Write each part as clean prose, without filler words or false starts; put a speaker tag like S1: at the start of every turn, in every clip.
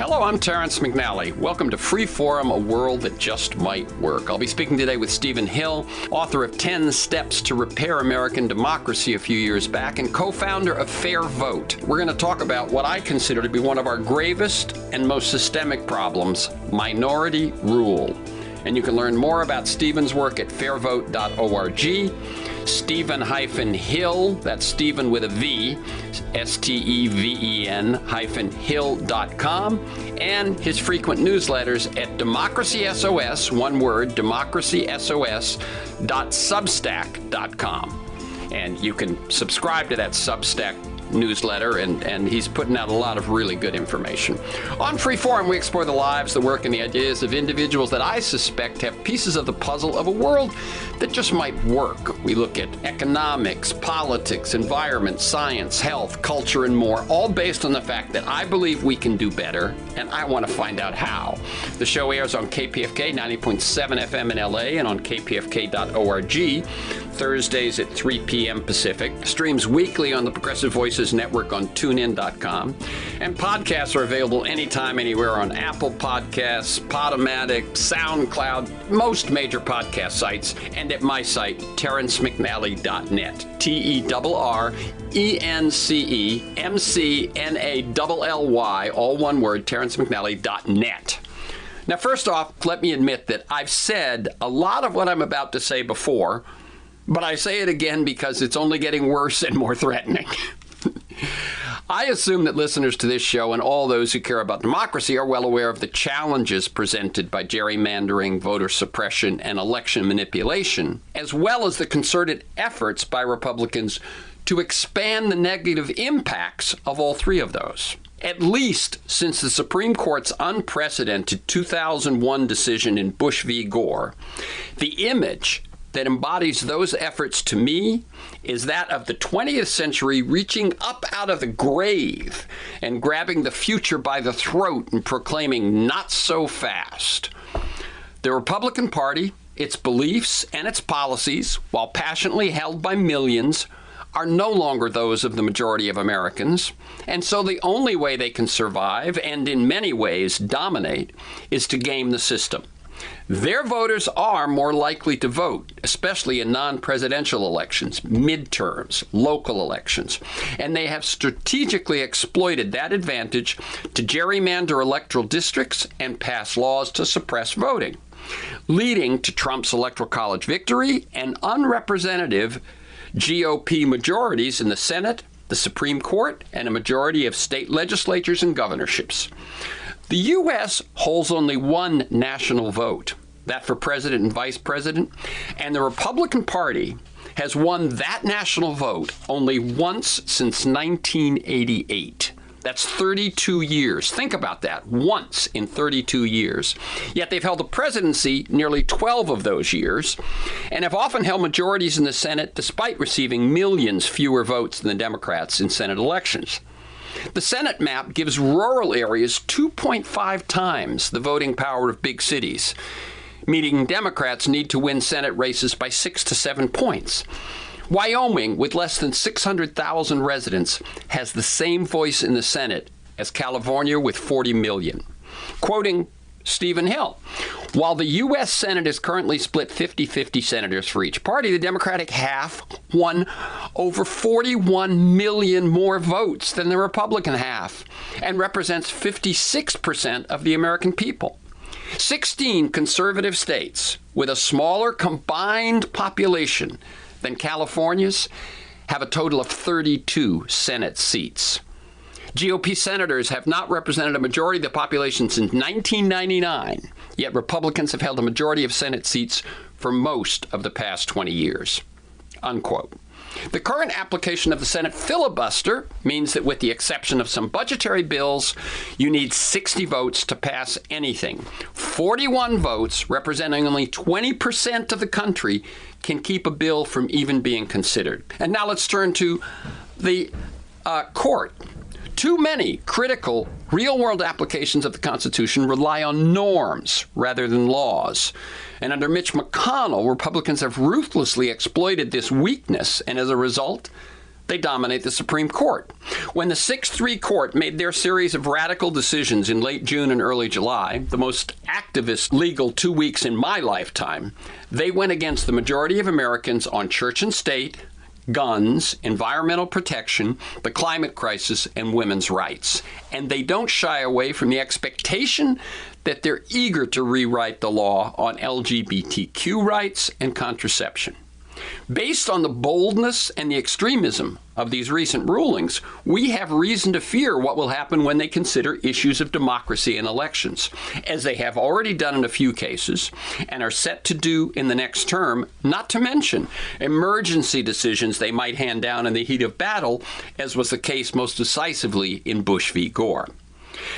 S1: Hello, I'm Terrence McNally. Welcome to Free Forum, a world that just might work. I'll be speaking today with Stephen Hill, author of 10 Steps to Repair American Democracy a few years back and co-founder of Fair Vote. We're going to talk about what I consider to be one of our gravest and most systemic problems, minority rule. And you can learn more about Stephen's work at fairvote.org. Stephen-Hill, that's Stephen with a V, Steven-Hill.com, and his frequent newsletters at DemocracySOS, one word, DemocracySOS.substack.com. And you can subscribe to that Substack newsletter, and he's putting out a lot of really good information. On Free Forum, we explore the lives, the work, and the ideas of individuals that I suspect have pieces of the puzzle of a world that just might work. We look at economics, politics, environment, science, health, culture, and more, all based on the fact that I believe we can do better, and I want to find out how. The show airs on KPFK 90.7 FM in LA and on kpfk.org, Thursdays at 3 p.m. Pacific, streams weekly on the Progressive Voices Network on TuneIn.com, and podcasts are available anytime, anywhere on Apple Podcasts, Podomatic, SoundCloud, most major podcast sites, and at my site, terrencemcnally.net. TERRENCEMCNALLY, all one word, terrencemcnally.net. Now, first off, let me admit that I've said a lot of what I'm about to say before, but I say it again because it's only getting worse and more threatening. I assume that listeners to this show and all those who care about democracy are well aware of the challenges presented by gerrymandering, voter suppression, and election manipulation, as well as the concerted efforts by Republicans to expand the negative impacts of all three of those. At least since the Supreme Court's unprecedented 2001 decision in Bush v. Gore, the image that embodies those efforts to me is that of the 20th century reaching up out of the grave and grabbing the future by the throat and proclaiming, "Not so fast." The Republican Party, its beliefs and its policies, while passionately held by millions, are no longer those of the majority of Americans, and so the only way they can survive, and in many ways dominate, is to game the system. Their voters are more likely to vote, especially in non-presidential elections, midterms, local elections, and they have strategically exploited that advantage to gerrymander electoral districts and pass laws to suppress voting, leading to Trump's Electoral College victory and unrepresentative GOP majorities in the Senate, the Supreme Court, and a majority of state legislatures and governorships. The U.S. holds only one national vote, that for president and vice president, and the Republican Party has won that national vote only once since 1988. That's 32 years. Think about that. Once in 32 years. Yet they've held the presidency nearly 12 of those years and have often held majorities in the Senate despite receiving millions fewer votes than the Democrats in Senate elections. The Senate map gives rural areas 2.5 times the voting power of big cities, meaning Democrats need to win Senate races by 6 to 7 points. Wyoming, with less than 600,000 residents, has the same voice in the Senate as California with 40 million. Quoting Stephen Hill, while the U.S. Senate is currently split 50-50 senators for each party, the Democratic half won over 41 million more votes than the Republican half and represents 56% of the American people. 16 conservative states with a smaller combined population than California's have a total of 32 Senate seats. GOP senators have not represented a majority of the population since 1999, yet Republicans have held a majority of Senate seats for most of the past 20 years. Unquote. The current application of the Senate filibuster means that with the exception of some budgetary bills, you need 60 votes to pass anything. 41 votes, representing only 20% of the country, can keep a bill from even being considered. And now let's turn to the court. Too many critical, real-world applications of the Constitution rely on norms rather than laws. And under Mitch McConnell, Republicans have ruthlessly exploited this weakness, and as a result, They dominate the Supreme Court. When the 6-3 court made their series of radical decisions in late June and early July, the most activist legal 2 weeks in my lifetime, they went against the majority of Americans on church and state, guns, environmental protection, the climate crisis, and women's rights. And they don't shy away from the expectation that they're eager to rewrite the law on LGBTQ rights and contraception. Based on the boldness and the extremism of these recent rulings, we have reason to fear what will happen when they consider issues of democracy in elections, as they have already done in a few cases and are set to do in the next term, not to mention emergency decisions they might hand down in the heat of battle, as was the case most decisively in Bush v. Gore.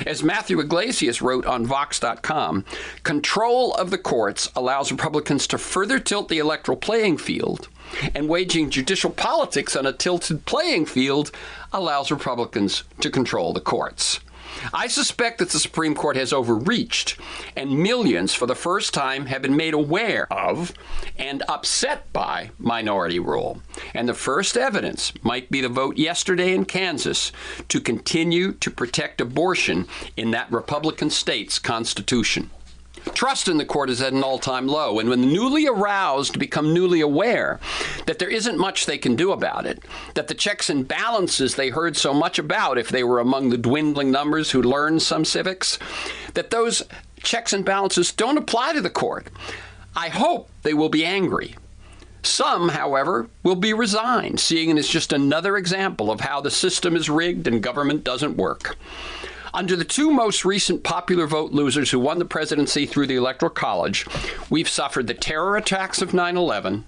S1: As Matthew Iglesias wrote on Vox.com, control of the courts allows Republicans to further tilt the electoral playing field, and waging judicial politics on a tilted playing field allows Republicans to control the courts. I suspect that the Supreme Court has overreached, and millions for the first time have been made aware of and upset by minority rule. And the first evidence might be the vote yesterday in Kansas to continue to protect abortion in that Republican state's constitution. Trust in the court is at an all-time low, and when the newly aroused become newly aware that there isn't much they can do about it, that the checks and balances they heard so much about if they were among the dwindling numbers who learned some civics, that those checks and balances don't apply to the court, I hope they will be angry. Some, however, will be resigned, seeing it as just another example of how the system is rigged and government doesn't work. Under the two most recent popular vote losers who won the presidency through the Electoral College, we've suffered the terror attacks of 9/11,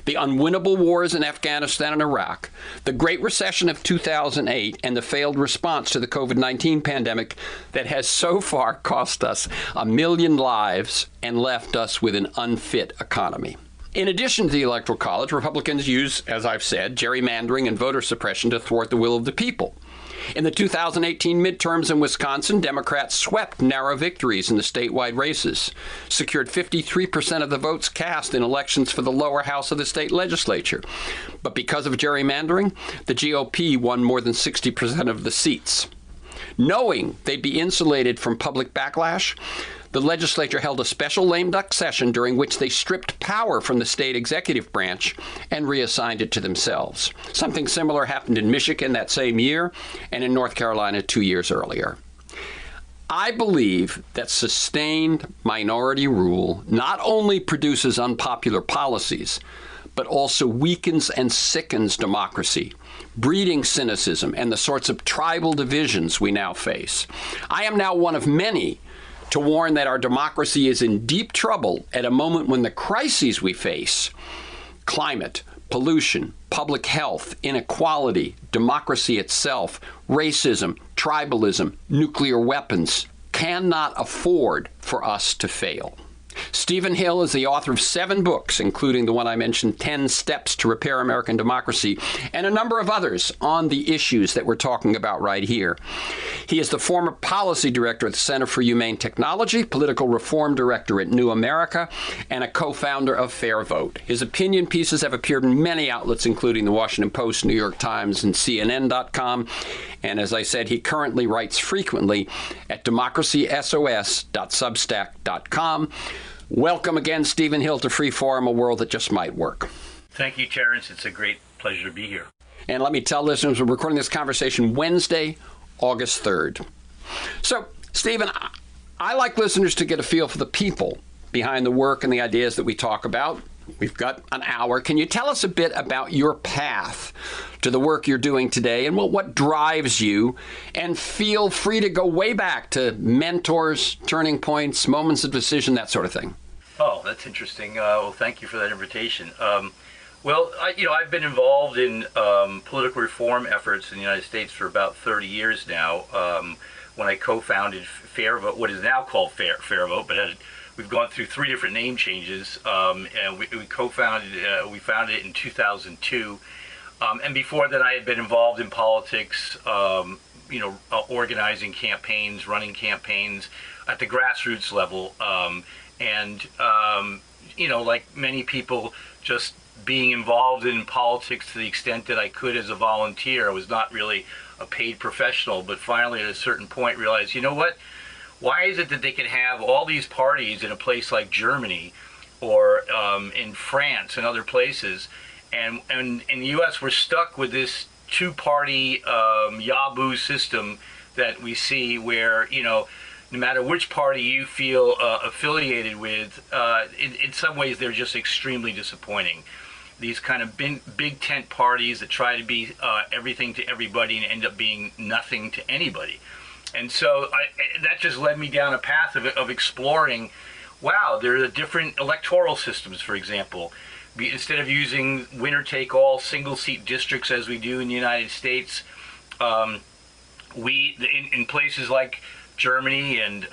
S1: the unwinnable wars in Afghanistan and Iraq, the Great Recession of 2008, and the failed response to the COVID-19 pandemic that has so far cost us 1 million lives and left us with an unfit economy. In addition to the Electoral College, Republicans use, as I've said, gerrymandering and voter suppression to thwart the will of the people. In the 2018 midterms in Wisconsin, Democrats swept narrow victories in the statewide races, secured 53% of the votes cast in elections for the lower house of the state legislature. But because of gerrymandering, the GOP won more than 60% of the seats. Knowing they'd be insulated from public backlash, the legislature held a special lame duck session during which they stripped power from the state executive branch and reassigned it to themselves. Something similar happened in Michigan that same year and in North Carolina 2 years earlier. I believe that sustained minority rule not only produces unpopular policies, but also weakens and sickens democracy, breeding cynicism and the sorts of tribal divisions we now face. I am now one of many to warn that our democracy is in deep trouble at a moment when the crises we face, climate, pollution, public health, inequality, democracy itself, racism, tribalism, nuclear weapons, cannot afford for us to fail. Stephen Hill is the author of 7 books, including the one I mentioned, 10 Steps to Repair American Democracy, and a number of others on the issues that we're talking about right here. He is the former policy director at the Center for Humane Technology, political reform director at New America, and a co-founder of Fair Vote. His opinion pieces have appeared in many outlets, including the Washington Post, New York Times, and CNN.com. And as I said, he currently writes frequently at DemocracySOS.substack.com. Welcome again, Stephen Hill, to Freeform, a world that just might work.
S2: Thank you, Terrence. It's a great pleasure to be here.
S1: And let me tell listeners, we're recording this conversation Wednesday, August 3rd. So, Stephen, I like listeners to get a feel for the people behind the work and the ideas that we talk about. We've got an hour. Can you tell us a bit about your path to the work you're doing today and what drives you? And feel free to go way back to mentors, turning points, moments of decision, that sort of thing.
S2: Oh, that's interesting. Well, thank you for that invitation. I've been involved in political reform efforts in the United States for about 30 years now. When I co-founded Fair Vote, what is now called Fair Vote, but we've gone through 3 different name changes, and we founded it in 2002. And before that, I had been involved in politics, organizing campaigns, running campaigns at the grassroots level. Like many people, just being involved in politics to the extent that I could as a volunteer. I was not really a paid professional, but finally at a certain point realized, you know what? Why is it that they can have all these parties in a place like Germany or in France and other places, and in the U.S. we're stuck with this two-party Yahoo system that we see where, you know, no matter which party you feel affiliated with, in some ways they're just extremely disappointing. These kind of big tent parties that try to be everything to everybody and end up being nothing to anybody. And so that just led me down a path of exploring, wow, there are different electoral systems, for example. Instead of using winner-take-all single-seat districts as we do in the United States, in places like Germany and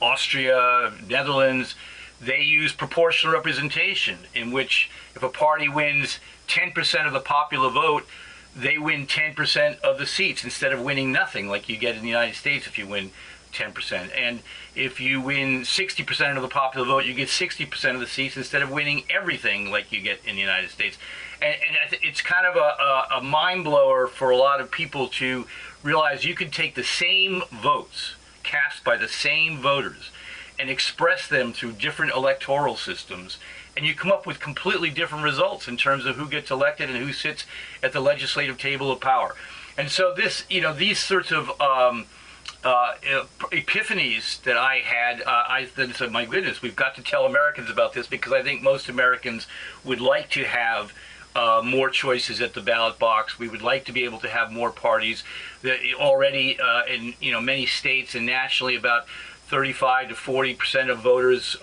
S2: Austria, Netherlands, they use proportional representation, in which if a party wins 10% of the popular vote, they win 10% of the seats instead of winning nothing like you get in the United States if you win 10%. And if you win 60% of the popular vote, you get 60% of the seats instead of winning everything like you get in the United States. And it's kind of a mind blower for a lot of people to realize you can take the same votes cast by the same voters and express them through different electoral systems, and you come up with completely different results in terms of who gets elected and who sits at the legislative table of power. And so this, you know, these sorts of epiphanies that I had, I then said, my goodness, we've got to tell Americans about this, because I think most Americans would like to have more choices at the ballot box. We would like to be able to have more parties. That already in, you know, many states and nationally, about 35 to 40% of voters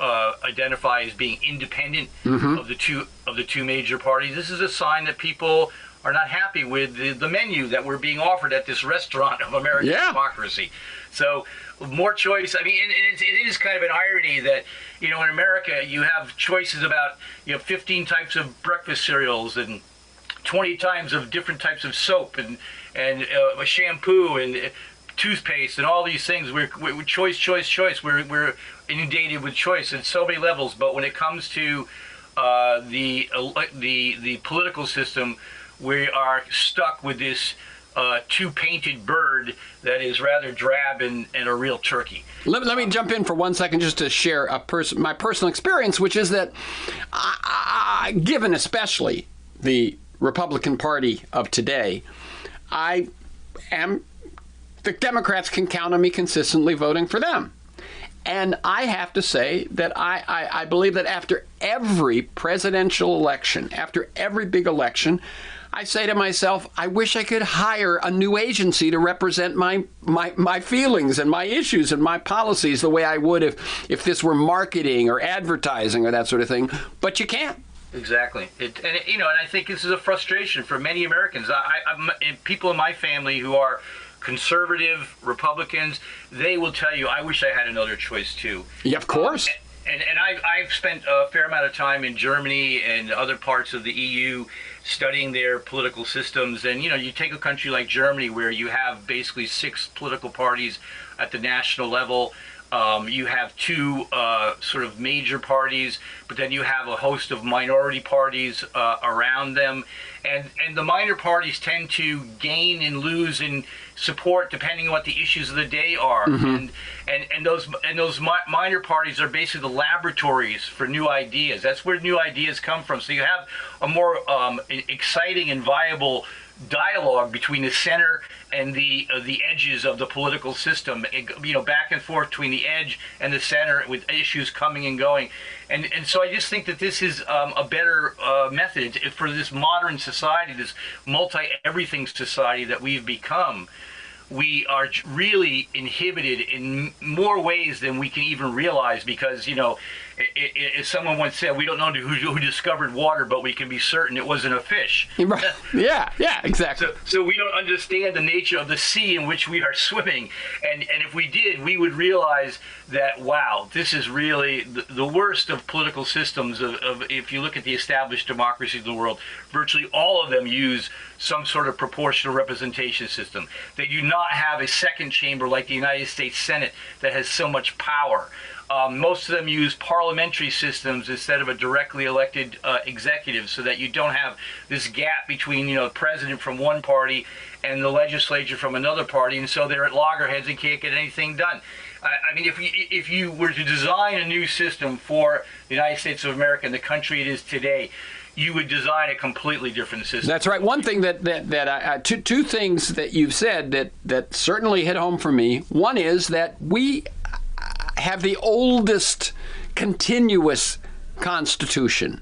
S2: identify as being independent of the two major parties. This is a sign that people are not happy with the menu that we're being offered at this restaurant of American democracy. So more choice. I mean, and it is kind of an irony that, you know, in America you have choices about, you know, 15 types of breakfast cereals and 20 times of different types of soap and shampoo and toothpaste and all these things. We're choice. We're inundated with choice at so many levels. But when it comes to the political system, we are stuck with this two-painted bird that is rather drab and a real turkey.
S1: Let me jump in for 1 second just to share my personal experience, which is that given especially the Republican Party of today, the Democrats can count on me consistently voting for them. And I have to say that I believe that after every presidential election, after every big election, I say to myself, I wish I could hire a new agency to represent my feelings and my issues and my policies the way I would if this were marketing or advertising or that sort of thing. But you can't.
S2: Exactly. And I think this is a frustration for many Americans. People in my family who are conservative Republicans, they will tell you, I wish I had another choice too.
S1: Yeah, of course.
S2: And I've spent a fair amount of time in Germany and other parts of the EU studying their political systems. And, you know, you take a country like Germany where you have basically 6 political parties at the national level. You have 2 sort of major parties, but then you have a host of minority parties around them. And the minor parties tend to gain and lose in support depending on what the issues of the day are. And those minor parties are basically the laboratories for new ideas. That's where new ideas come from. So you have a more exciting and viable dialogue between the center and the edges of the political system, you know, back and forth between the edge and the center with issues coming and going. And so I just think that this is a better method for this modern society, this multi-everything society that we've become. We are really inhibited in more ways than we can even realize, because, you know, as someone once said, we don't know who discovered water, but we can be certain it wasn't a fish.
S1: Right. Yeah, exactly.
S2: So we don't understand the nature of the sea in which we are swimming. And if we did, we would realize that, wow, this is really the worst of political systems. If you look at the established democracies of the world, virtually all of them use some sort of proportional representation system. They do not not have a second chamber like the United States Senate that has so much power. Most of them use parliamentary systems instead of a directly elected executive, so that you don't have this gap between, the president from one party and the legislature from another party, and so they're at loggerheads and can't get anything done. I mean, if you were to design a new system for the United States of America and the country it is today, you would design a completely different system.
S1: That's right. One thing two things that you've said that certainly hit home for me. One is that we have the oldest continuous Constitution,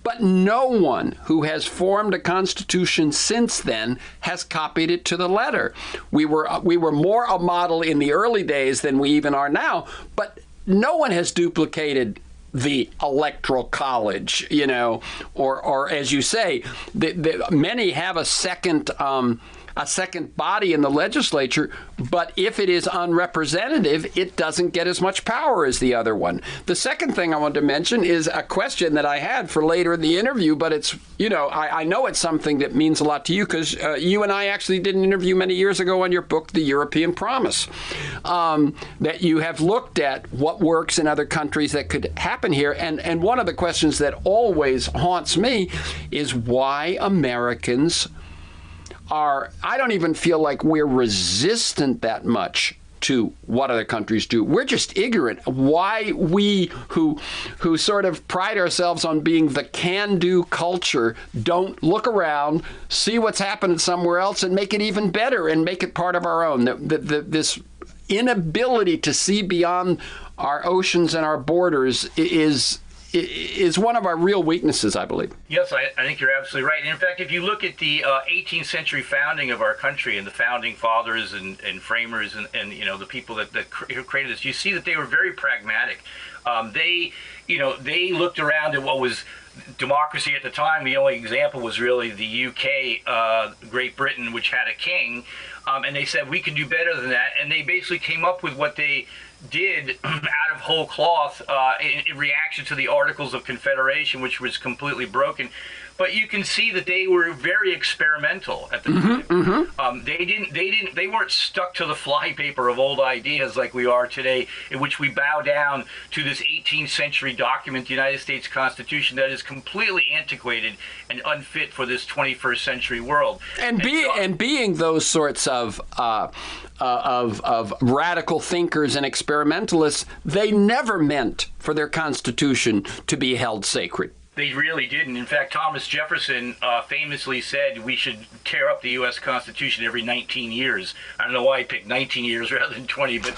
S1: but no one who has formed a Constitution since then has copied it to the letter. We were more a model in the early days than we even are now, but no one has duplicated the Electoral College, or as you say, many have a second body in the legislature, but if it is unrepresentative, it doesn't get as much power as the other one. The second thing I wanted to mention is a question that I had for later in the interview, but it's, I know it's something that means a lot to you because you and I actually did an interview many years ago on your book, The European Promise, that you have looked at what works in other countries that could happen here. And one of the questions that always haunts me is why Americans I don't even feel like we're resistant that much to what other countries do. We're just ignorant. Why we who sort of pride ourselves on being the can-do culture don't look around, see what's happening somewhere else, and make it even better and make it part of our own. This inability to see beyond our oceans and our borders is one of our real weaknesses, I believe.
S2: Yes, I think you're absolutely right. And in fact, if you look at the 18th century founding of our country and the founding fathers and framers and the people that created this, you see that they were very pragmatic. They looked around at what was democracy at the time. The only example was really the UK, Great Britain, which had a king, and they said we can do better than that. And they basically came up with what they did out of whole cloth in reaction to the Articles of Confederation, which was completely broken. But you can see that they were very experimental at the time. They weren't stuck to the flypaper of old ideas like we are today, in which we bow down to this 18th century document, the United States Constitution, that is completely antiquated and unfit for this 21st century world.
S1: And being those sorts of radical thinkers and experimentalists, they never meant for their Constitution to be held sacred.
S2: They really didn't. In fact, Thomas Jefferson famously said we should tear up the U.S. Constitution every 19 years. I don't know why he picked 19 years rather than 20, but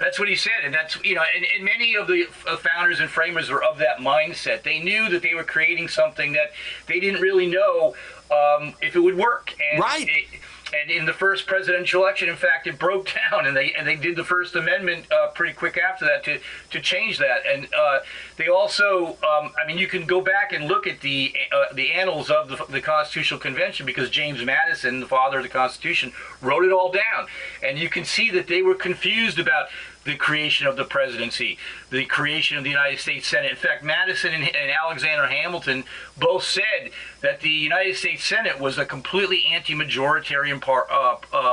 S2: that's what he said. And that's, and many of the founders and framers were of that mindset. They knew that they were creating something that they didn't really know if it would work. And
S1: right.
S2: And in the first presidential election, in fact, it broke down, and they did the First Amendment pretty quick after that to change that. And they also, you can go back and look at the annals of the Constitutional Convention, because James Madison, the father of the Constitution, wrote it all down. And you can see that they were confused about the creation of the presidency, the creation of the United States Senate. In fact, Madison and Alexander Hamilton both said that the United States Senate was a completely anti-majoritarian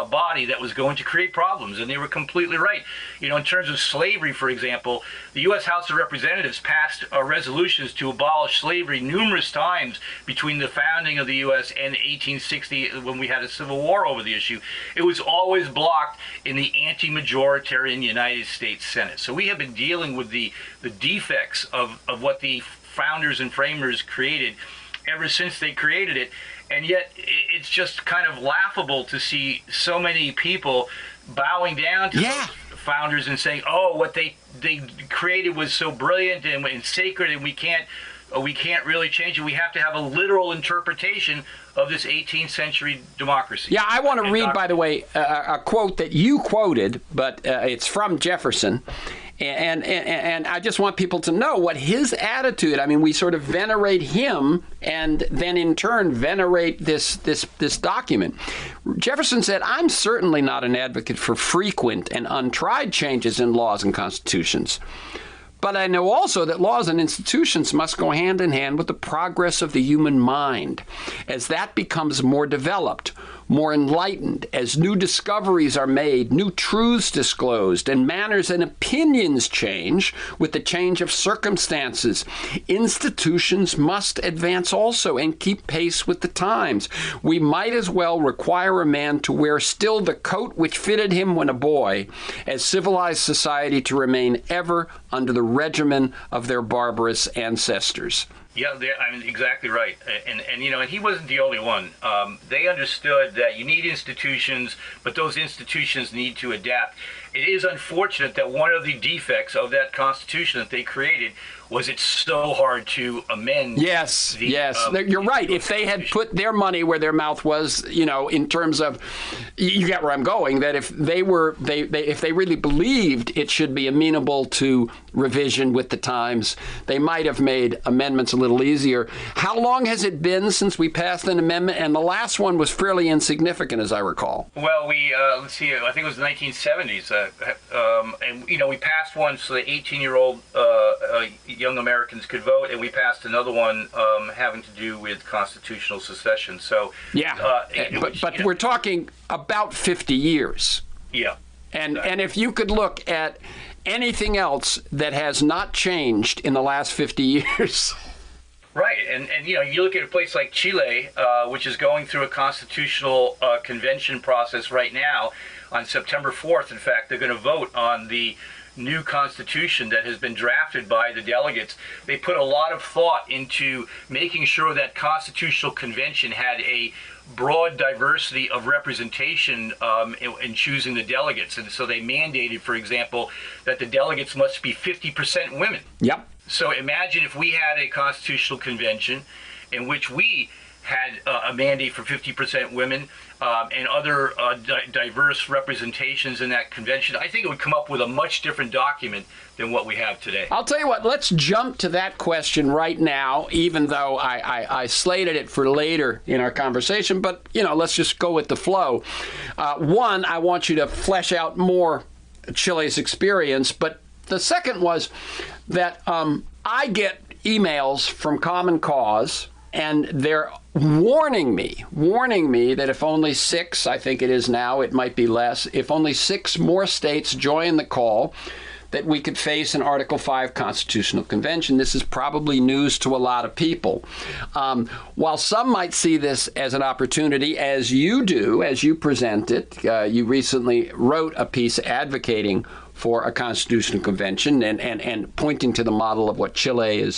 S2: body that was going to create problems, and they were completely right. In terms of slavery, for example, the U.S. House of Representatives passed resolutions to abolish slavery numerous times between the founding of the U.S. and 1860, when we had a civil war over the issue. It was always blocked in the anti-majoritarian United States Senate. So we have been dealing with the defects of what the founders and framers created ever since they created it. And yet it's just kind of laughable to see so many people bowing down to those founders and saying, oh, what they created was so brilliant and sacred, and we can't really change it. We have to have a literal interpretation of this 18th century democracy.
S1: Yeah, I want to read, by the way, a quote that you quoted, but it's from Jefferson. And I just want people to know what his attitude. I mean, we sort of venerate him, and then in turn venerate this document. Jefferson said, "I'm certainly not an advocate for frequent and untried changes in laws and constitutions. But I know also that laws and institutions must go hand in hand with the progress of the human mind. As that becomes more developed, more enlightened, as new discoveries are made, new truths disclosed, and manners and opinions change with the change of circumstances. Institutions must advance also and keep pace with the times. We might as well require a man to wear still the coat which fitted him when a boy, as civilized society to remain ever under the regimen of their barbarous ancestors.
S2: Yeah, I mean, exactly right. And and he wasn't the only one. They understood that you need institutions, but those institutions need to adapt. It is unfortunate that one of the defects of that Constitution that they created was it's so hard to amend.
S1: Yes, you're right. If they had put their money where their mouth was, in terms of, you get where I'm going, that if if they really believed it should be amenable to revision with the times, they might have made amendments a little easier. How long has it been since we passed an amendment? And the last one was fairly insignificant, as I recall.
S2: Well, let's see, I think it was the 1970s. And we passed one so the 18-year-old young Americans could vote, and we passed another one having to do with constitutional secession. So but we're talking about 50 years. Yeah.
S1: And if you could look at anything else that has not changed in the last 50 years.
S2: Right, and you look at a place like Chile, which is going through a constitutional convention process right now. On September 4th, in fact, they're going to vote on the new constitution that has been drafted by the delegates. They put a lot of thought into making sure that constitutional convention had a broad diversity of representation in choosing the delegates. And so they mandated, for example, that the delegates must be 50% women.
S1: Yep.
S2: So imagine if we had a constitutional convention in which we had a mandate for 50% women and other diverse representations in that convention. I think it would come up with a much different document than what we have today.
S1: I'll tell you what, let's jump to that question right now, even though I slated it for later in our conversation, but, let's just go with the flow. One, I want you to flesh out more Chile's experience, but the second was that I get emails from Common Cause, and they're warning me that if only 6, I think it is now, it might be less, if only 6 more states join the call, that we could face an Article 5 constitutional convention. This is probably news to a lot of people. While some might see this as an opportunity, as you do, as you present it, you recently wrote a piece advocating for a constitutional convention and pointing to the model of what Chile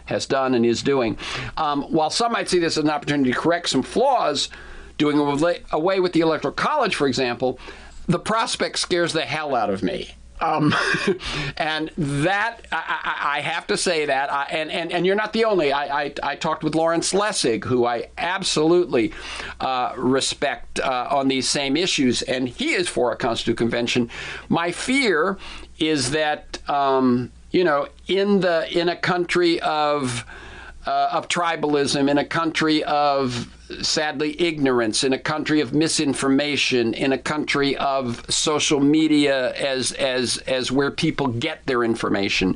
S1: has done and is doing. While some might see this as an opportunity to correct some flaws, doing away with the Electoral College, for example, the prospect scares the hell out of me. And that, I have to say that, and you're not the only. I talked with Lawrence Lessig, who I absolutely respect on these same issues, and he is for a constitutional convention. My fear is that, in a country of tribalism, in a country of, sadly, ignorance, in a country of misinformation, in a country of social media as where people get their information,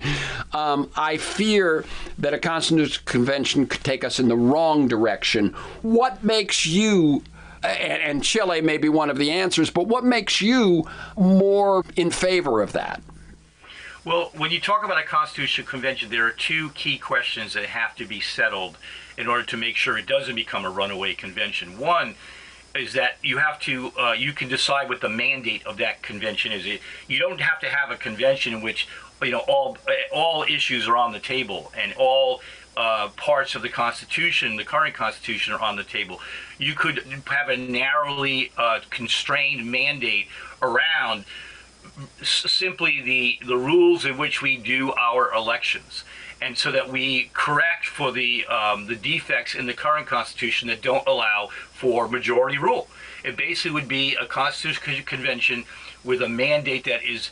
S1: I fear that a constitutional convention could take us in the wrong direction. What makes you, and Chile may be one of the answers, but what makes you more in favor of that?
S2: Well, when you talk about a constitutional convention, there are 2 key questions that have to be settled in order to make sure it doesn't become a runaway convention. One is that you have to, you can decide what the mandate of that convention is. You don't have to have a convention in which, all issues are on the table and all parts of the Constitution, the current Constitution, are on the table. You could have a narrowly constrained mandate around simply the rules in which we do our elections, and so that we correct for the defects in the current Constitution that don't allow for majority rule. It basically would be a constitutional convention with a mandate that is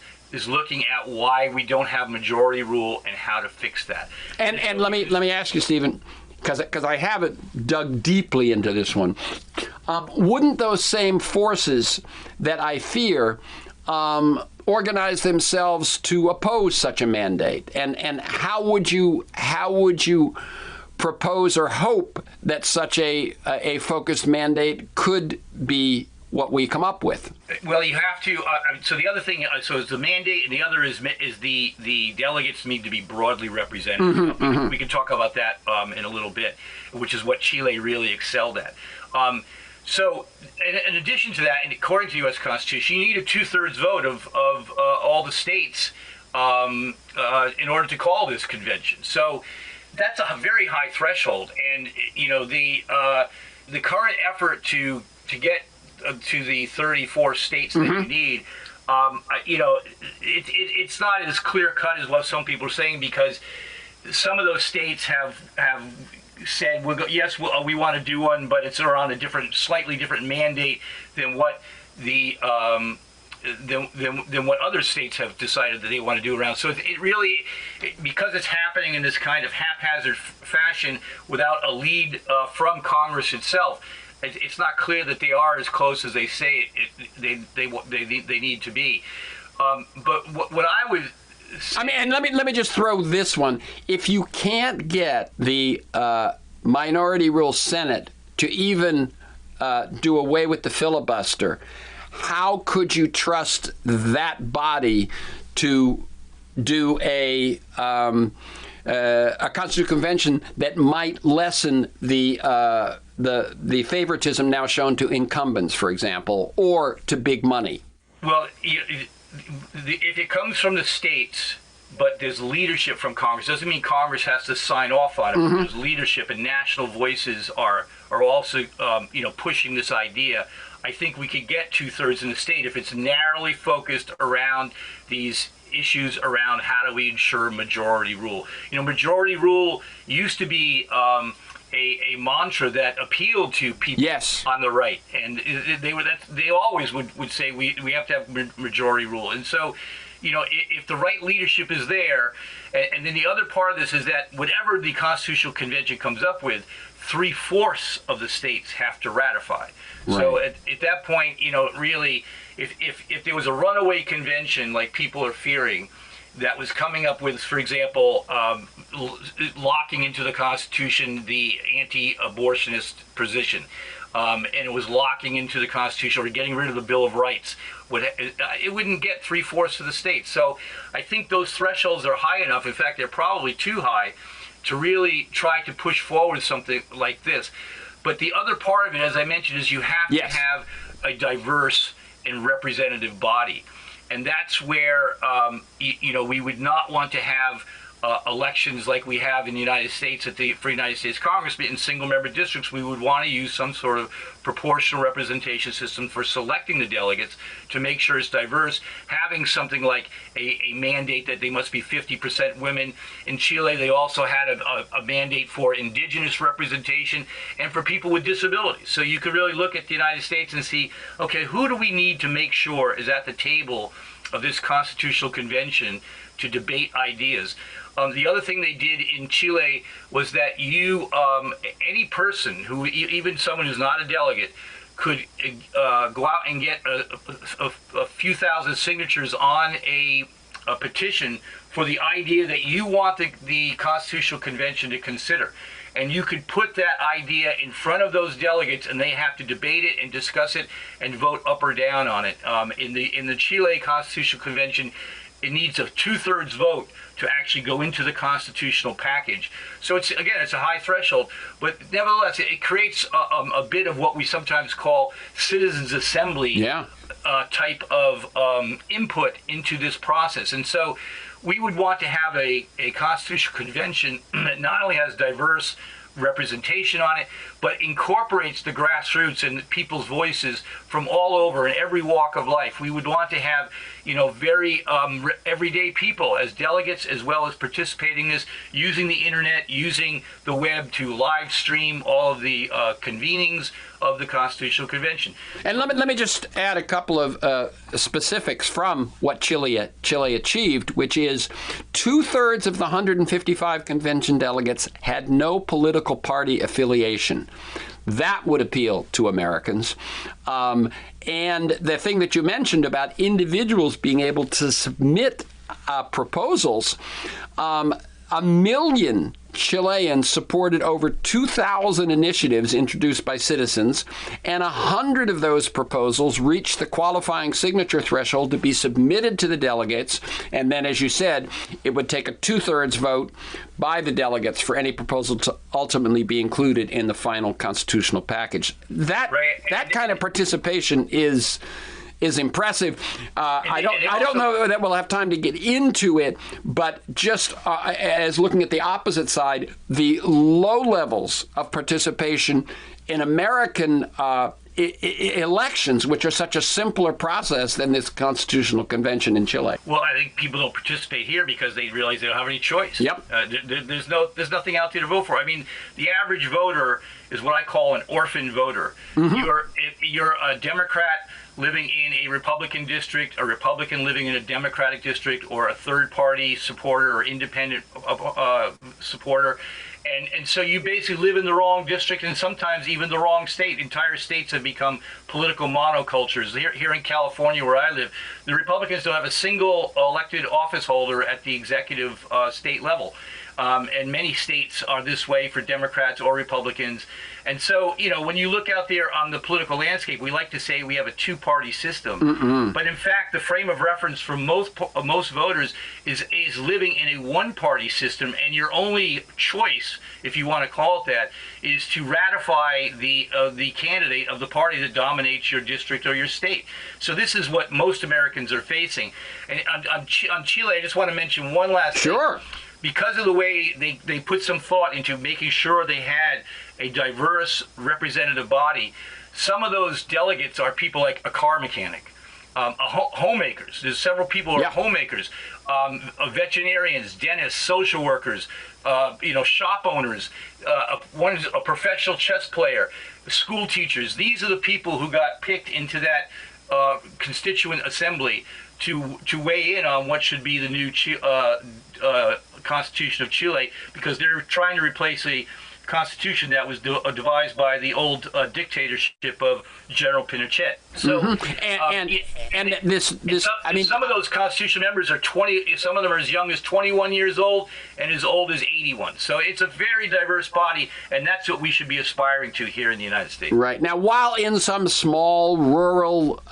S2: looking at why we don't have majority rule and how to fix that.
S1: And let me ask you, Stephen, because I haven't dug deeply into this one. Wouldn't those same forces that I fear organize themselves to oppose such a mandate? And how would you propose or hope that such a focused mandate could be what we come up with.
S2: Well, you have to. So the other thing, so is the mandate, and the other is the delegates need to be broadly represented. We can talk about that in a little bit, which is what Chile really excelled at. So, in addition to that, and according to the U.S. Constitution, you need a 2/3 vote of all the states in order to call this convention. So, that's a very high threshold, and the current effort to get to the 34 states that you need, it's not as clear cut as what some people are saying, because some of those states have said, we want to do one, but it's around a slightly different mandate than what the than what other states have decided that they want to do around. So it really, because it's happening in this kind of haphazard fashion without a lead from Congress itself, it's not clear that they are as close as they say they need to be. But what I would say,
S1: and let me just throw this one. If you can't get the minority rule Senate to even do away with the filibuster, how could you trust that body to do a constitutional convention that might lessen the favoritism now shown to incumbents, for example, or to big money?
S2: Well, if it comes from the states, but there's leadership from Congress, doesn't mean Congress has to sign off on it. But there's leadership, and national voices are also pushing this idea. I think we could get 2/3 in the state if it's narrowly focused around these issues around how do we ensure majority rule. Majority rule used to be a mantra that appealed to people on the right, and they always would say we have to have majority rule. And so, if the right leadership is there, and then the other part of this is that whatever the Constitutional Convention comes up with, 3/4 of the states have to ratify. Right. So at that point, really, if there was a runaway convention like people are fearing, that was coming up with, for example, locking into the Constitution the anti-abortionist position, and it was locking into the Constitution or getting rid of the Bill of Rights, it wouldn't get 3/4 of the states. So I think those thresholds are high enough. In fact, they're probably too high to really try to push forward something like this. But the other part of it, as I mentioned, is you have to have a diverse and representative body. And that's where, we would not want to have elections like we have in the United States for United States Congress, but in single-member districts, we would want to use some sort of proportional representation system for selecting the delegates to make sure it's diverse, having something like a mandate that they must be 50% women. In Chile, they also had a mandate for indigenous representation and for people with disabilities. So you could really look at the United States and see, okay, who do we need to make sure is at the table of this constitutional convention to debate ideas. The other thing they did in Chile was that any person who, even someone who's not a delegate, could go out and get a few thousand signatures on a petition for the idea that you want the Constitutional Convention to consider. And you could put that idea in front of those delegates, and they have to debate it and discuss it and vote up or down on it. In the Chile Constitutional Convention, it needs a 2/3 vote to actually go into the constitutional package. So it's a high threshold, but nevertheless, it creates a bit of what we sometimes call citizens' assembly type of input into this process. And so we would want to have a constitutional convention that not only has diverse representation on it, but incorporates the grassroots and people's voices from all over in every walk of life. We would want to have, very everyday people as delegates, as well as participating in this, using the internet, using the web to live stream all of the convenings of the Constitutional Convention.
S1: And let me just add a couple of specifics from what Chile achieved, which is 2/3 of the 155 convention delegates had no political party affiliation. That would appeal to Americans. And the thing that you mentioned about individuals being able to submit proposals, 1 million Chileans supported over 2,000 initiatives introduced by citizens, and 100 of those proposals reached the qualifying signature threshold to be submitted to the delegates. And then, as you said, it would take a 2/3 vote by the delegates for any proposal to ultimately be included in the final constitutional package. That kind of participation is impressive. I don't know that we'll have time to get into it, but just as looking at the opposite side, the low levels of participation in American elections, which are such a simpler process than this constitutional convention in Chile.
S2: Well, I think people don't participate here because they realize they don't have any choice.
S1: Yep.
S2: There's nothing out there to vote for. I mean, the average voter is what I call an orphan voter. You're a Democrat living in a Republican district, a Republican living in a Democratic district, or a third-party supporter or independent supporter. And so you basically live in the wrong district and sometimes even the wrong state. Entire states have become political monocultures. Here in California, where I live, the Republicans don't have a single elected office holder at the executive state level. And many states are this way for Democrats or Republicans. And so, when you look out there on the political landscape, we like to say we have a two-party system. But in fact, the frame of reference for most voters is living in a one-party system, and your only choice, if you want to call it that, is to ratify the candidate of the party that dominates your district or your state. So this is what most Americans are facing. And on Chile, I just want to mention one last thing.
S1: Sure.
S2: Because of the way they put some thought into making sure they had a diverse representative body, some of those delegates are people like a car mechanic, homemakers. There's several people who are homemakers, veterinarians, dentists, social workers, shop owners. One is a professional chess player, school teachers. These are the people who got picked into that constituent assembly to weigh in on what should be the new Constitution of Chile, because they're trying to replace a constitution that was devised by the old dictatorship of General Pinochet. So, some of those constitution members are 20. Some of them are as young as 21 years old and as old as 81. So it's a very diverse body, and that's what we should be aspiring to here in the United States.
S1: Right. Now, while in some small rural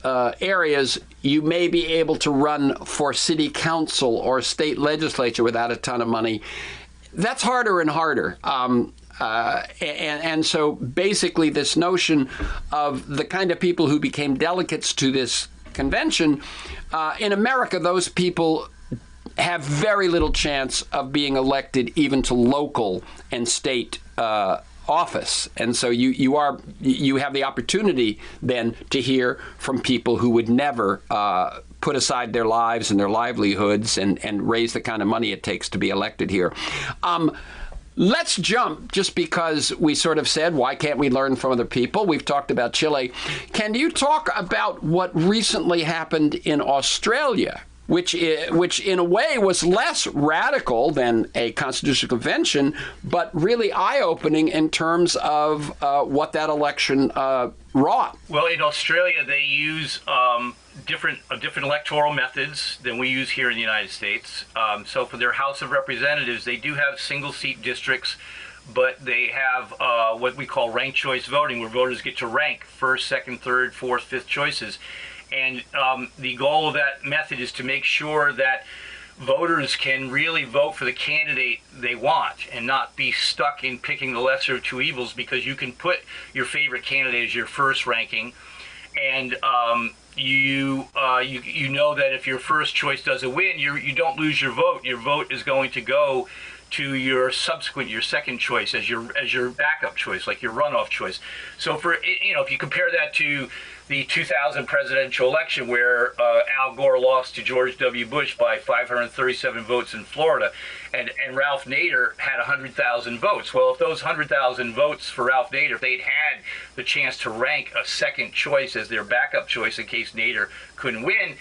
S1: areas, you may be able to run for city council or state legislature without a ton of money, that's harder and harder. And so basically this notion of the kind of people who became delegates to this convention, in America, those people have very little chance of being elected even to local and state office. And so you have the opportunity then to hear from people who would never put aside their lives and their livelihoods and raise the kind of money it takes to be elected here. Let's jump, just because we sort of said, why can't we learn from other people? We've talked about Chile. Can you talk about what recently happened in Australia, which in a way was less radical than a constitutional convention, but really eye-opening in terms of what that election wrought?
S2: Well, in Australia, they use different electoral methods than we use here in the United States. So for their House of Representatives, they do have single-seat districts, but they have what we call ranked choice voting, where voters get to rank first, second, third, fourth, fifth choices. And the goal of that method is to make sure that voters can really vote for the candidate they want and not be stuck in picking the lesser of two evils, because you can put your favorite candidate as your first ranking, and you know that if your first choice doesn't win, you don't lose your vote. Your vote is going to go to your second choice as your backup choice, like your runoff choice. So if you compare that to the 2000 presidential election, where Al Gore lost to George W. Bush by 537 votes in Florida, and Ralph Nader had 100,000 votes. Well, if those 100,000 votes for Ralph Nader, if they'd had the chance to rank a second choice as their backup choice in case Nader couldn't win,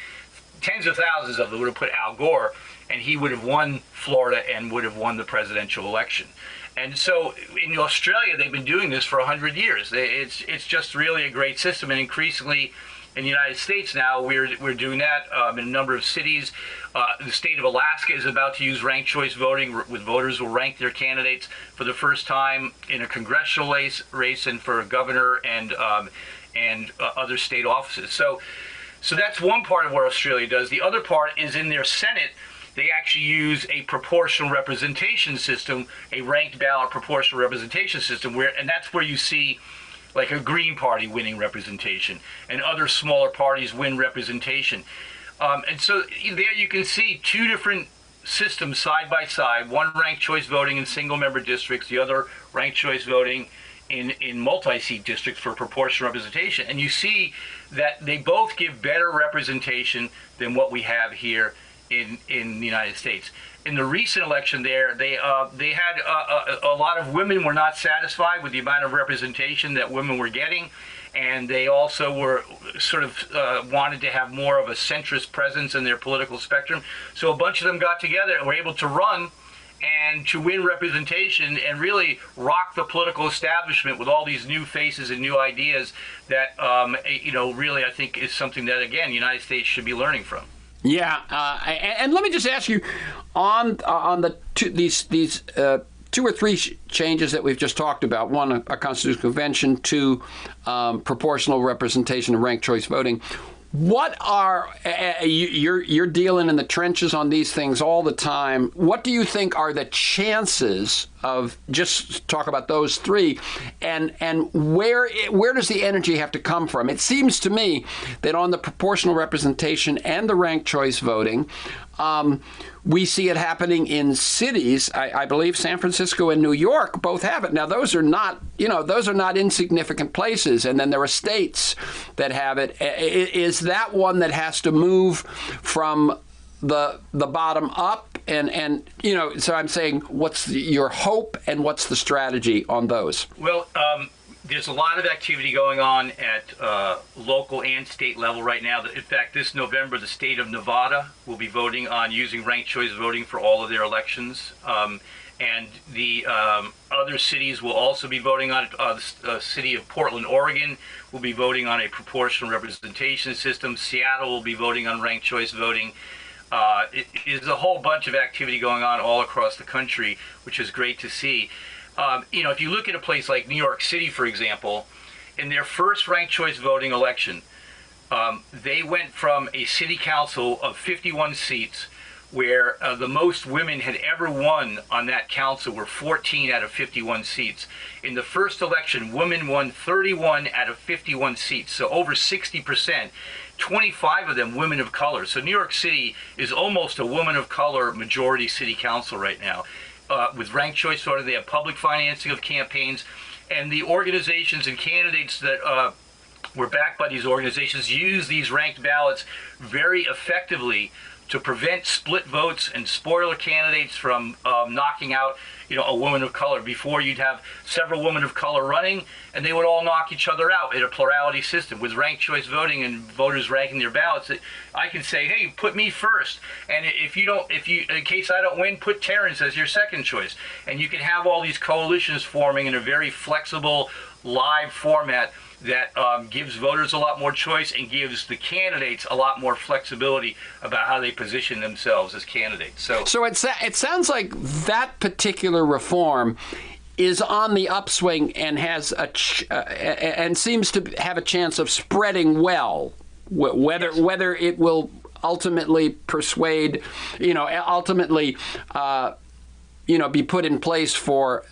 S2: tens of thousands of them would have put Al Gore, and he would have won Florida and would have won the presidential election. And so in Australia, they've been doing this for 100 years. It's just really a great system, and increasingly In the United States now, we're doing that in a number of cities. The state of Alaska is about to use ranked choice voting, with voters will rank their candidates for the first time in a congressional race and for a governor and other state offices. So that's one part of what Australia does. The other part is in their Senate. They actually use a proportional representation system, a ranked ballot proportional representation system, and that's where you see like a Green Party winning representation, and other smaller parties win representation. And so there you can see two different systems side by side, one ranked choice voting in single-member districts, the other ranked choice voting in multi-seat districts for proportional representation. And you see that they both give better representation than what we have here in the United States. In the recent election there, they had a lot of women were not satisfied with the amount of representation that women were getting, and they also were sort of wanted to have more of a centrist presence in their political spectrum. So a bunch of them got together and were able to run and to win representation and really rock the political establishment with all these new faces and new ideas that, really I think is something that, again, the United States should be learning from.
S1: Yeah, and let me just ask you on these two or three changes that we've just talked about. One, a constitutional convention. Two, proportional representation and ranked choice voting. What are you're dealing in the trenches on these things all the time? What do you think are the chances of, just talk about those three, and where does the energy have to come from? It seems to me that on the proportional representation and the ranked choice voting, we see it happening in cities. I believe San Francisco and New York both have it. Now, those are not insignificant places. And then there are states that have it. Is that one that has to move from the bottom up? And so I'm saying, what's your hope and what's the strategy on those?
S2: Well, there's a lot of activity going on at local and state level right now. In fact, this November, the state of Nevada will be voting on using ranked choice voting for all of their elections. And the other cities will also be voting on it. The city of Portland, Oregon will be voting on a proportional representation system. Seattle will be voting on ranked choice voting. There's a whole bunch of activity going on all across the country, which is great to see. If you look at a place like New York City, for example, in their first ranked choice voting election, they went from a city council of 51 seats, where the most women had ever won on that council were 14 out of 51 seats. In the first election, women won 31 out of 51 seats, so over 60%. 25 of them women of color. So New York City is almost a woman of color majority city council right now. With ranked choice voting, they have public financing of campaigns, and the organizations and candidates that were backed by these organizations use these ranked ballots very effectively to prevent split votes and spoiler candidates from knocking out a woman of color. Before, you'd have several women of color running, and they would all knock each other out in a plurality system. With ranked choice voting and voters ranking their ballots, I can say, hey, put me first, and if you in case I don't win, put Terrence as your second choice. And you can have all these coalitions forming in a very flexible, live format that gives voters a lot more choice and gives the candidates a lot more flexibility about how they position themselves as candidates. So
S1: it sounds like that particular reform is on the upswing and has and seems to have a chance of spreading well. Whether it will ultimately persuade, be put in place for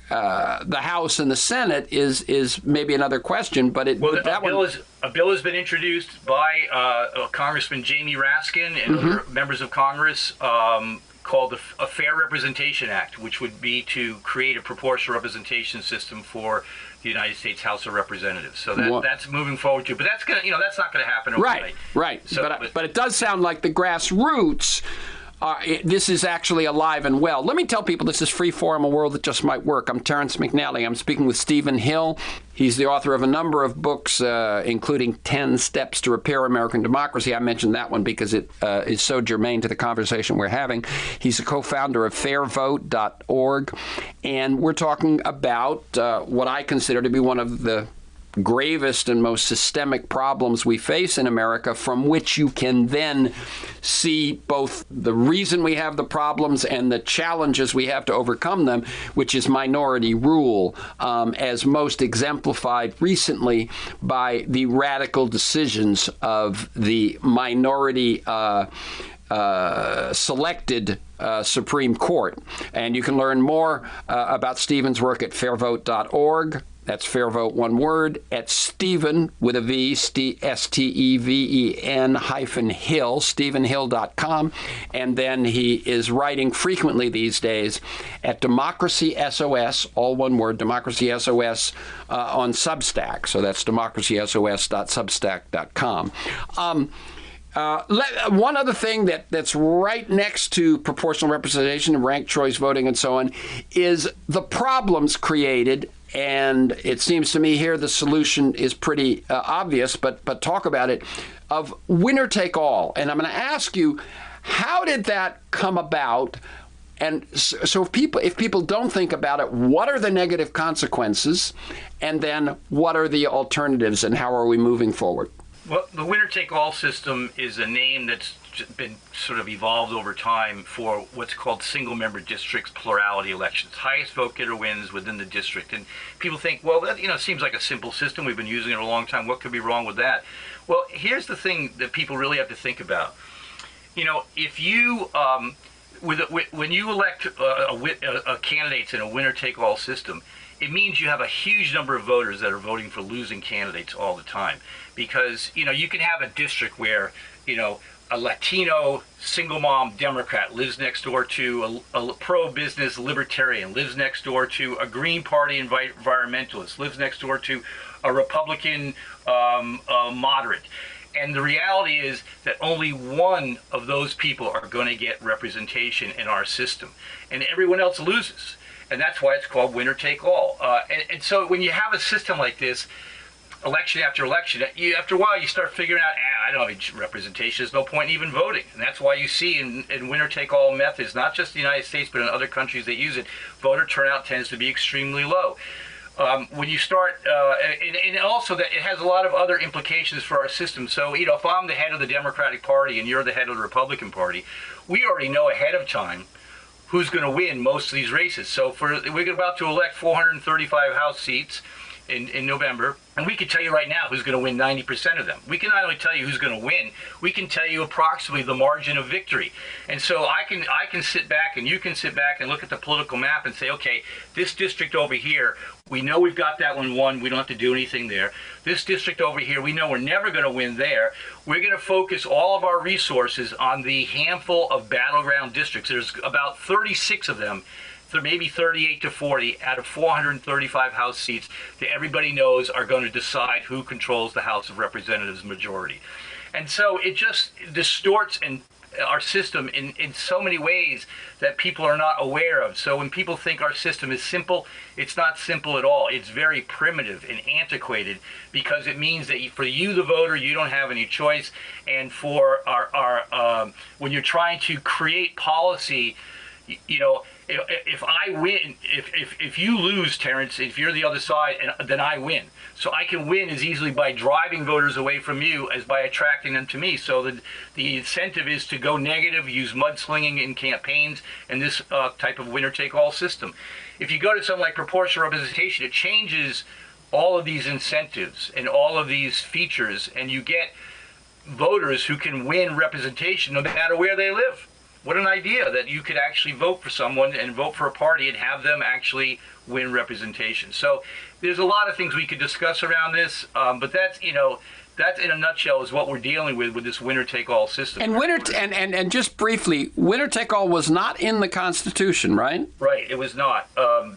S1: the House and the Senate is maybe another question, but a bill has been introduced by Congressman Jamie Raskin and other members of Congress called a Fair Representation Act, which would be to create a proportional representation system for the United States House of Representatives. So that's moving forward too, but that's not gonna happen overnight. Right. So, but it does sound like the grassroots. This is actually alive and well. Let me tell people this is Freeform, a world that just might work. I'm Terrence McNally. I'm speaking with Stephen Hill. He's the author of a number of books, including 10 Steps to Repair American Democracy. I mentioned that one because it is so germane to the conversation we're having. He's a co-founder of fairvote.org, and we're talking about what I consider to be one of the gravest and most systemic problems we face in America, from which you can then see both the reason we have the problems and the challenges we have to overcome them, which is minority rule, as most exemplified recently by the radical decisions of the minority selected Supreme Court. And you can learn more about Stephen's work at fairvote.org. That's Fairvote, one word, at Stephen with a V, STEVEN Hill, StephenHill.com. And then he is writing frequently these days at DemocracySOS, all one word, DemocracySOS, on Substack. So that's democracysos.substack.com. One other thing that's right next to proportional representation and ranked choice voting and so on is the problems created. And it seems to me here the solution is pretty obvious, but talk about it, of winner take all. And I'm going to ask you, how did that come about? And so if people don't think about it, what are the negative consequences? And then what are the alternatives, and how are we moving forward?
S2: Well, the winner-take-all system is a name that's been sort of evolved over time for what's called single-member districts, plurality elections. Highest vote getter wins within the district. And people think, well, that seems like a simple system. We've been using it a long time. What could be wrong with that? Well, here's the thing that people really have to think about. If you when you elect candidates in a winner-take-all system, it means you have a huge number of voters that are voting for losing candidates all the time. Because, you can have a district where, a Latino single mom Democrat lives next door to a pro-business libertarian, lives next door to a Green Party environmentalist, lives next door to a Republican moderate. And the reality is that only one of those people are going to get representation in our system, and everyone else loses. And that's why it's called winner take all. And so when you have a system like this, election after election, after a while you start figuring out, I don't have representation, there's no point in even voting. And that's why you see in winner-take-all methods, not just the United States, but in other countries that use it, voter turnout tends to be extremely low. When you start, and also that it has a lot of other implications for our system. So, if I'm the head of the Democratic Party and you're the head of the Republican Party, we already know ahead of time who's going to win most of these races. So we're about to elect 435 House seats in November, and we can tell you right now who's going to win 90% of them. We can not only tell you who's going to win, we can tell you approximately the margin of victory. And so I can sit back and you can sit back and look at the political map and say, okay, this district over here, we know we've got that one won. We don't have to do anything there. This district over here, we know we're never going to win there. We're going to focus all of our resources on the handful of battleground districts. There's about 36 of them, maybe 38 to 40 out of 435 House seats that everybody knows are going to decide who controls the House of Representatives majority. And so it just distorts our system in so many ways that people are not aware of. So when people think our system is simple, it's not simple at all. It's very primitive and antiquated, because it means that for you, the voter, you don't have any choice. And for our when you're trying to create policy, if I win, if you lose, Terrence, if you're the other side, then I win. So I can win as easily by driving voters away from you as by attracting them to me. So the incentive is to go negative, use mudslinging in campaigns, and this type of winner-take-all system. If you go to something like proportional representation, it changes all of these incentives and all of these features, and you get voters who can win representation no matter where they live. What an idea that you could actually vote for someone and vote for a party and have them actually win representation. So there's a lot of things we could discuss around this, but that's in a nutshell is what we're dealing with this winner-take-all system. And
S1: and just briefly, winner-take-all was not in the Constitution, right?
S2: Right, it was not.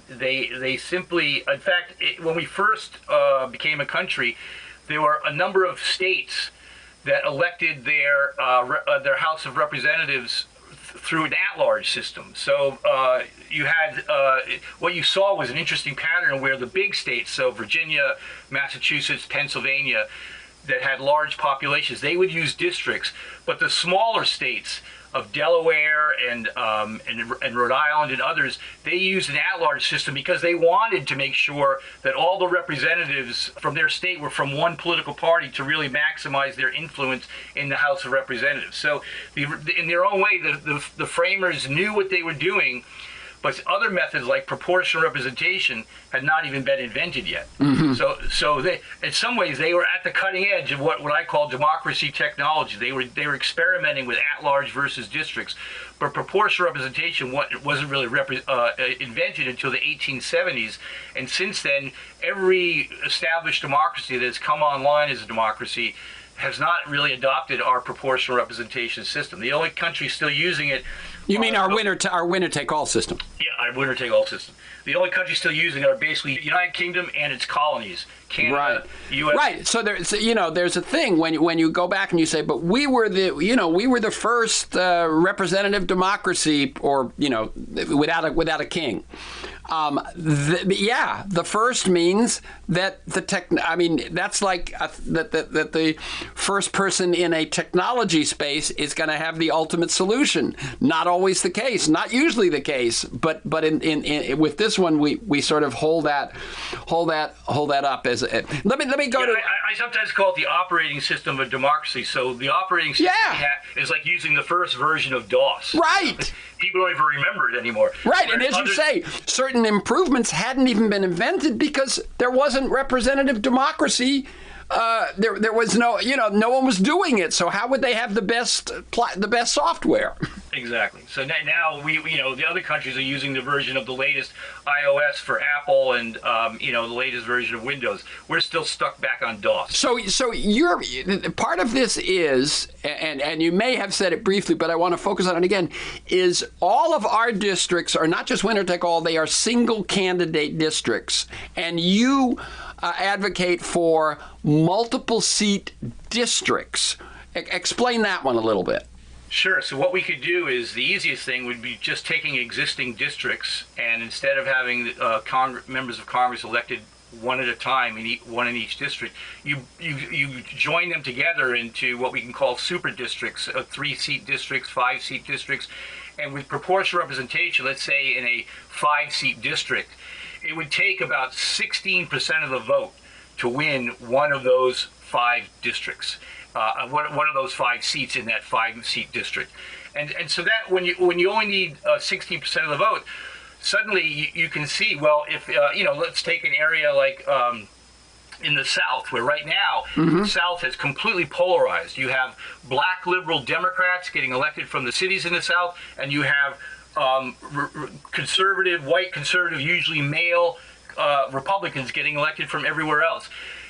S2: They simply, in fact, when we first became a country, there were a number of states that elected their House of Representatives through an at-large system. So you had, what you saw was an interesting pattern where the big states, so Virginia, Massachusetts, Pennsylvania, that had large populations, they would use districts, but the smaller states of Delaware and Rhode Island and others, they used an at-large system because they wanted to make sure that all the representatives from their state were from one political party to really maximize their influence in the House of Representatives. So in their own way, the framers knew what they were doing, but other methods like proportional representation had not even been invented yet. Mm-hmm. So they, in some ways, they were at the cutting edge of what I call democracy technology. They were experimenting with at-large versus districts, but proportional representation wasn't really invented until the 1870s. And since then, every established democracy that has come online as a democracy has not really adopted our proportional representation system. The only country still using it.
S1: You mean our winner-take-all system?
S2: Yeah, our winner-take-all system. The only countries still using it are basically the United Kingdom and its colonies, Canada,
S1: right.
S2: U.S.
S1: Right. So there's a thing when you go back and you say, but we were the first representative democracy, or without a king. The first means that that's like that the first person in a technology space is going to have the ultimate solution. Not always the case, not usually the case, but in with this one we sort of hold that up as a, let me go to.
S2: I sometimes call it the operating system of democracy. So the operating system is like using the first version of DOS.
S1: Right.
S2: People don't even remember it anymore.
S1: Right, and as you say, certain improvements hadn't even been invented because there wasn't representative democracy. There was no one was doing it. So how would they have the best software?
S2: Exactly. So now we the other countries are using the version of the latest iOS for Apple and the latest version of Windows. We're still stuck back on DOS.
S1: So you're part of this is, and you may have said it briefly, but I want to focus on it again, is all of our districts are not just winner take all, they are single candidate districts. And you advocate for multiple seat districts. Explain that one a little bit.
S2: Sure. So what we could do is the easiest thing would be just taking existing districts, and instead of having members of Congress elected one at a time, one in each district, you join them together into what we can call super districts, 3-seat districts, 5-seat districts, and with proportional representation, let's say in a 5-seat district, it would take about 16% of the vote to win one of those 5 districts. One of those 5 seats in that 5-seat district, and so that when you only need 16% of the vote, suddenly you can see, well, if let's take an area like in the South, where right now the South has completely polarized. You have black liberal Democrats getting elected from the cities in the South, and you have white conservative, usually male Republicans getting elected from everywhere else.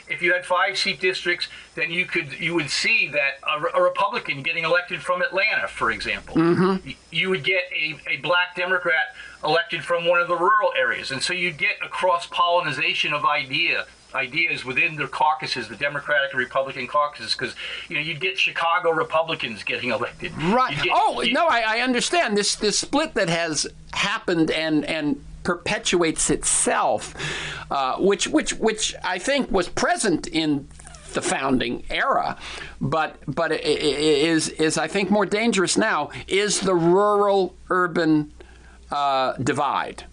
S2: If you had 5-seat districts, then you would see that a Republican getting elected from Atlanta, for example. Mm-hmm. You would get a black Democrat elected from one of the rural areas, and so you'd get a cross-pollination of ideas within the caucuses, the Democratic and Republican caucuses, because you'd get Chicago Republicans getting elected.
S1: Right. I understand this split that has happened and perpetuates itself, which I think was present in the founding era, but it is I think more dangerous now, is the rural-urban divide.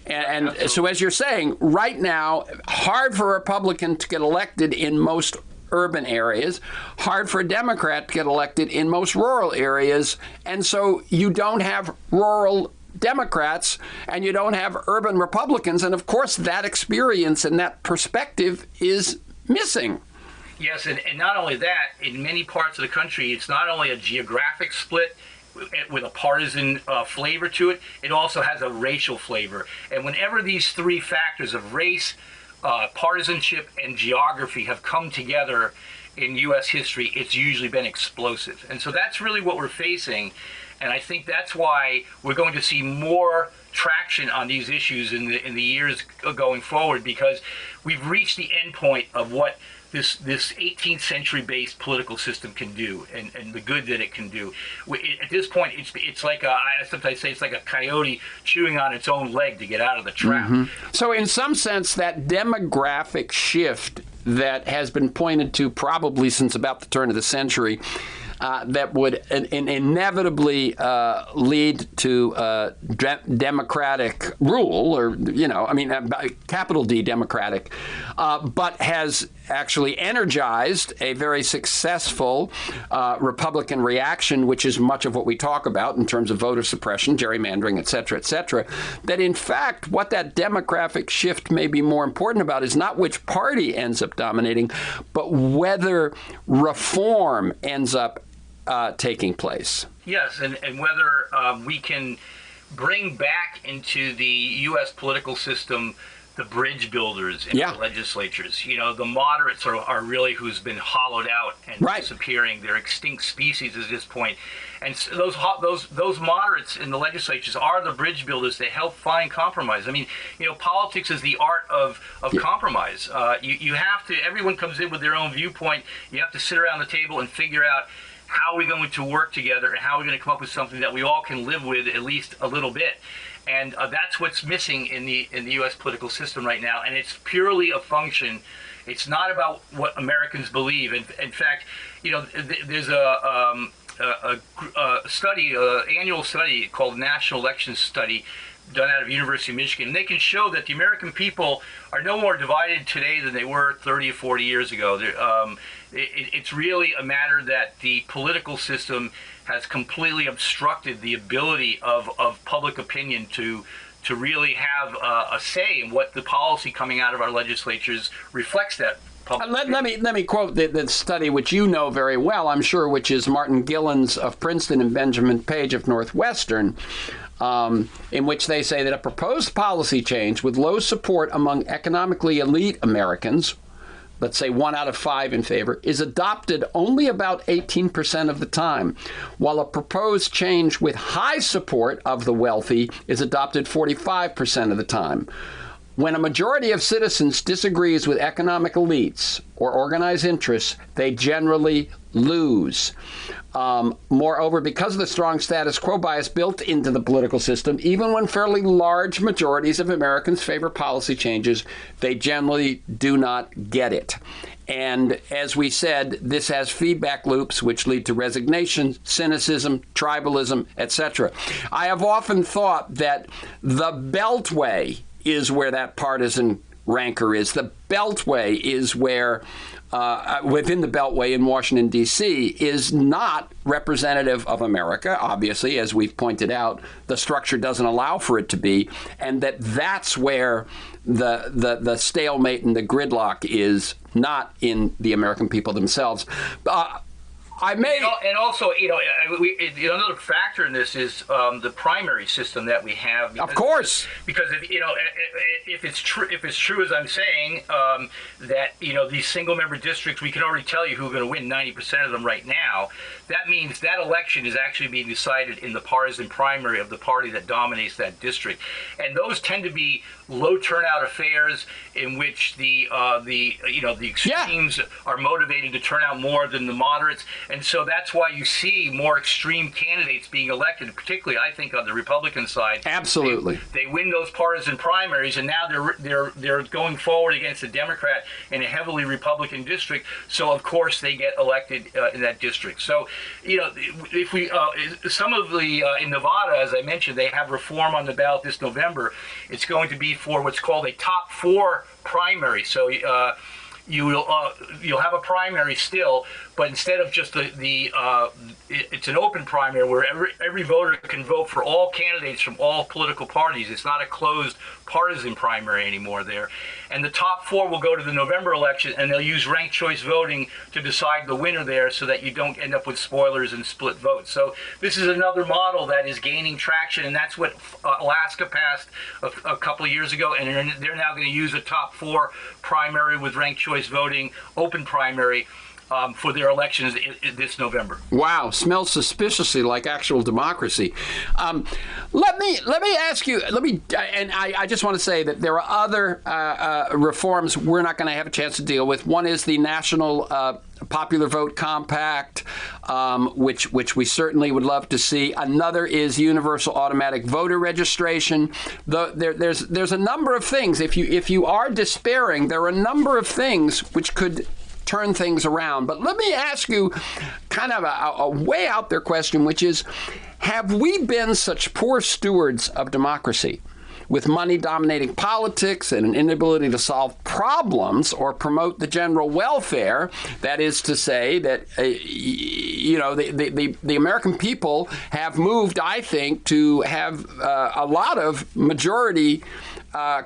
S1: And so as you're saying, right now, hard for a Republican to get elected in most urban areas, hard for a Democrat to get elected in most rural areas, and so you don't have rural Democrats and you don't have urban Republicans, and of course that experience and that perspective is missing.
S2: Yes, and not only that, in many parts of the country, it's not only a geographic split with a partisan flavor to it, it also has a racial flavor. And whenever these 3 factors of race, partisanship, and geography have come together in U.S. history, it's usually been explosive. And so that's really what we're facing. And I think that's why we're going to see more traction on these issues in the years going forward, because we've reached the end point of what this 18th century based political system can do, and the good that it can do. At this point, it's like I sometimes say it's like a coyote chewing on its own leg to get out of the trap.
S1: Mm-hmm. So in some sense, that demographic shift that has been pointed to probably since about the turn of the century, that would inevitably lead to democratic rule, or, capital D democratic, but has actually energized a very successful Republican reaction, which is much of what we talk about in terms of voter suppression, gerrymandering, et cetera, that in fact what that demographic shift may be more important about is not which party ends up dominating, but whether reform ends up taking place.
S2: Yes, and whether we can bring back into the U.S. political system the bridge builders in the legislatures. The moderates are really who's been hollowed out and disappearing. They're extinct species at this point. And so those moderates in the legislatures are the bridge builders. They help find compromise. Politics is the art of compromise. You have to, everyone comes in with their own viewpoint. You have to sit around the table and figure out how are we going to work together and how are we going to come up with something that we all can live with at least a little bit. And that's what's missing in the U.S. political system right now. And it's purely a function. It's not about what Americans believe. In fact, there's a study, annual study called National Elections Study, done out of University of Michigan. And they can show that the American people are no more divided today than they were 30 or 40 years ago. It's really a matter that the political system has completely obstructed the ability of public opinion to really have a say in what the policy coming out of our legislatures reflects that.
S1: Let me quote the study, which you know very well, I'm sure, which is Martin Gillen's of Princeton and Benjamin Page of Northwestern, in which they say that a proposed policy change with low support among economically elite Americans, let's say 1 out of 5 in favor, is adopted only about 18% of the time, while a proposed change with high support of the wealthy is adopted 45% of the time. When a majority of citizens disagrees with economic elites or organized interests, they generally lose. Moreover, because of the strong status quo bias built into the political system, even when fairly large majorities of Americans favor policy changes, they generally do not get it. And as we said, this has feedback loops which lead to resignation, cynicism, tribalism, etc. I have often thought that the Beltway is where that partisan rancor is. The Beltway is where, within the Beltway in Washington, D.C., is not representative of America. Obviously, as we've pointed out, the structure doesn't allow for it to be, and that's where the stalemate and the gridlock is, not in the American people themselves.
S2: And also, another factor in this is the primary system that we have.
S1: Because, of course,
S2: because if it's true as I'm saying, that these single-member districts, we can already tell you who's going to win 90% of them right now. That means that election is actually being decided in the partisan primary of the party that dominates that district, and those tend to be low turnout affairs in which the extremes are motivated to turn out more than the moderates. And so that's why you see more extreme candidates being elected, particularly, I think, on the Republican side.
S1: Absolutely.
S2: They win those partisan primaries, and now they're going forward against a Democrat in a heavily Republican district. So, of course, they get elected in that district. So, if we some of the in Nevada, as I mentioned, they have reform on the ballot this November. It's going to be for what's called a top 4 primary. So you'll have a primary still, but instead of just it's an open primary where every voter can vote for all candidates from all political parties. It's not a closed partisan primary anymore there. And the top 4 will go to the November election, and they'll use ranked choice voting to decide the winner there so that you don't end up with spoilers and split votes. So this is another model that is gaining traction, and that's what Alaska passed a couple of years ago, and they're now going to use a top 4 primary with ranked choice voting, open primary, for their elections this November.
S1: Wow, smells suspiciously like actual democracy. Let me ask you. I just want to say that there are other reforms we're not going to have a chance to deal with. One is the National Popular Vote Compact, which we certainly would love to see. Another is universal automatic voter registration. There's a number of things. If you are despairing, there are a number of things which could turn things around. But let me ask you kind of a way out there question, which is, have we been such poor stewards of democracy, with money dominating politics and an inability to solve problems or promote the general welfare? That is to say that, the American people have moved, I think, to have a lot of majority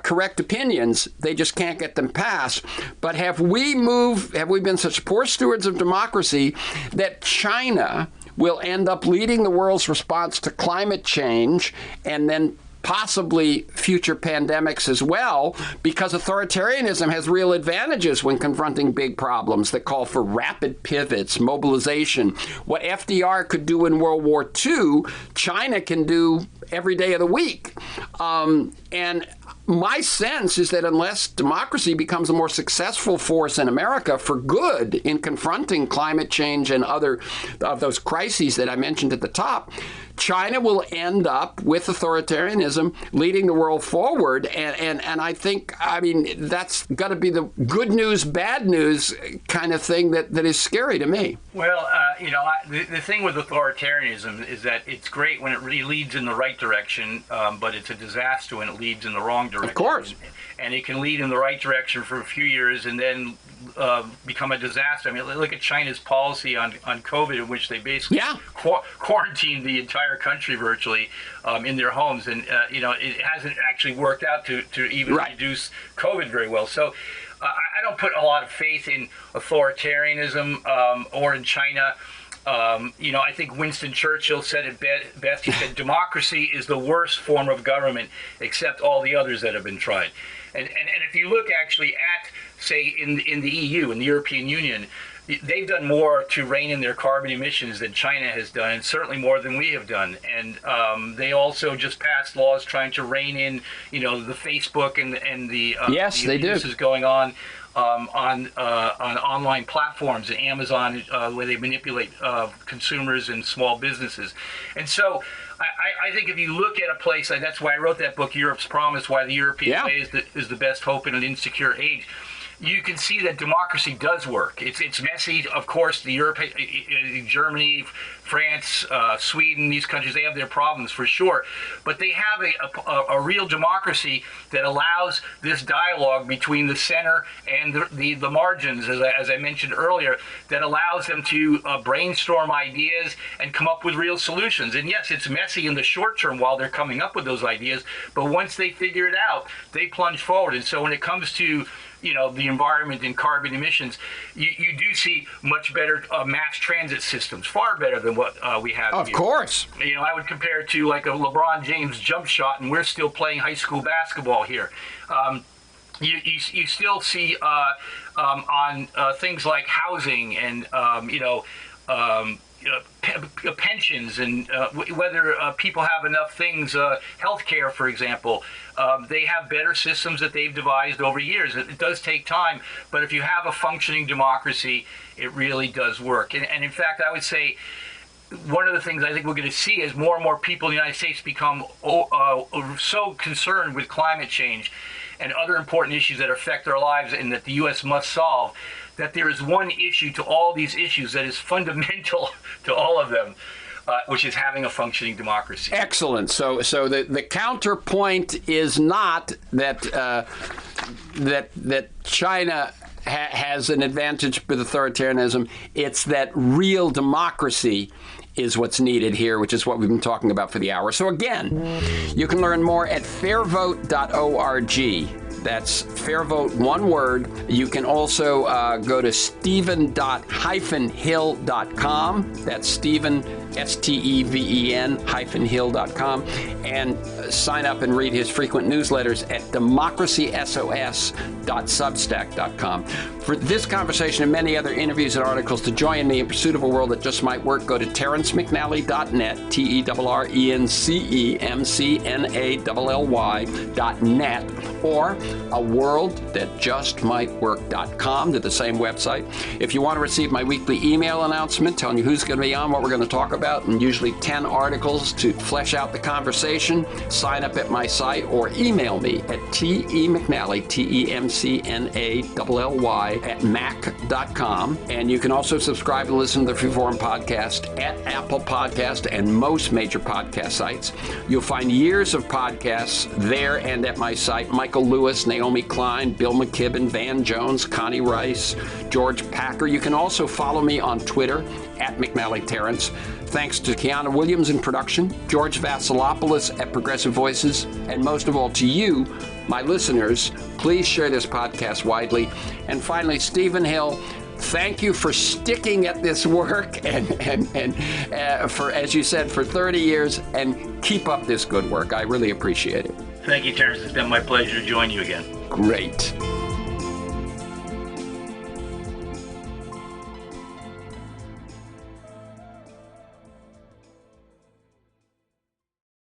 S1: correct opinions. They just can't get them passed. But have we been such poor stewards of democracy that China will end up leading the world's response to climate change and then possibly future pandemics as well, because authoritarianism has real advantages when confronting big problems that call for rapid pivots, mobilization. What FDR could do in World War II, China can do every day of the week. And my sense is that unless democracy becomes a more successful force in America for good in confronting climate change and other of those crises that I mentioned at the top, China will end up with authoritarianism leading the world forward. And I think, that's got to be the good news, bad news kind of thing that is scary to me.
S2: Well, the thing with authoritarianism is that it's great when it really leads in the right direction, but it's a disaster when it leads in the wrong direction.
S1: Of course.
S2: And it can lead in the right direction for a few years and then become a disaster. I mean, look at China's policy on COVID, in which they basically quarantined the entire country virtually in their homes, and it hasn't actually worked out to even reduce COVID very well. So I don't put a lot of faith in authoritarianism or in China. I think Winston Churchill said it best. He said, democracy is the worst form of government except all the others that have been tried. And if you look actually at, say, in the EU, in the European Union, they've done more to rein in their carbon emissions than China has done, and certainly more than we have done. And they also just passed laws trying to rein in, the Facebook and the abuses going on online platforms, and Amazon, where they manipulate consumers and small businesses. And so I think if you look at a place like, that's why I wrote that book, Europe's Promise, Why the European Way is the Best Hope in an Insecure Age. You can see that democracy does work. It's messy, of course. Germany, France, Sweden, these countries, they have their problems for sure, but they have a real democracy that allows this dialogue between the center and the margins, as I mentioned earlier, that allows them to brainstorm ideas and come up with real solutions. And yes, it's messy in the short term while they're coming up with those ideas, but once they figure it out, they plunge forward. And so when it comes to the environment and carbon emissions, you do see much better mass transit systems, far better than what we have here.
S1: Of course.
S2: I would compare it to like a LeBron James jump shot, and we're still playing high school basketball here. You still see on things like housing and, pensions and whether people have enough things, healthcare, for example. They have better systems that they've devised over years. It does take time, but if you have a functioning democracy, it really does work. And in fact, I would say one of the things I think we're going to see is more and more people in the United States become so concerned with climate change and other important issues that affect our lives and that the U.S. must solve, that there is one issue to all these issues that is fundamental to all of them, which is having a functioning democracy.
S1: Excellent. So the counterpoint is not that that China has an advantage with authoritarianism. It's that real democracy is what's needed here, which is what we've been talking about for the hour. So again, you can learn more at fairvote.org. That's Fairvote, one word. You can also go to Stephen-Hill.com. That's Stephen, STEVEN-Hill.com, and sign up and read his frequent newsletters at DemocracySOS.substack.com. For this conversation and many other interviews and articles, to join me in pursuit of a world that just might work, go to TerrenceMcNally.net, TERRENCMCNALLY.net, or aworldthatjustmightwork.com, to the same website. If you want to receive my weekly email announcement telling you who's going to be on, what we're going to talk about, about, and usually 10 articles to flesh out the conversation. Sign up at my site or email me at temcnally, TEMCNALLY, at mac.com. And you can also subscribe and listen to the Freeform Podcast at Apple Podcast and most major podcast sites. You'll find years of podcasts there and at my site. Michael Lewis, Naomi Klein, Bill McKibben, Van Jones, Connie Rice, George Packer. You can also follow me on Twitter at McNally Terrence. Thanks to Kiana Williams in production, George Vasilopoulos at Progressive Voices, and most of all to you, my listeners. Please share this podcast widely. And finally, Stephen Hill, thank you for sticking at this work and for, as you said, for 30 years, and keep up this good work. I really appreciate it.
S2: Thank you, Terrence. It's been my pleasure to join you again.
S1: Great.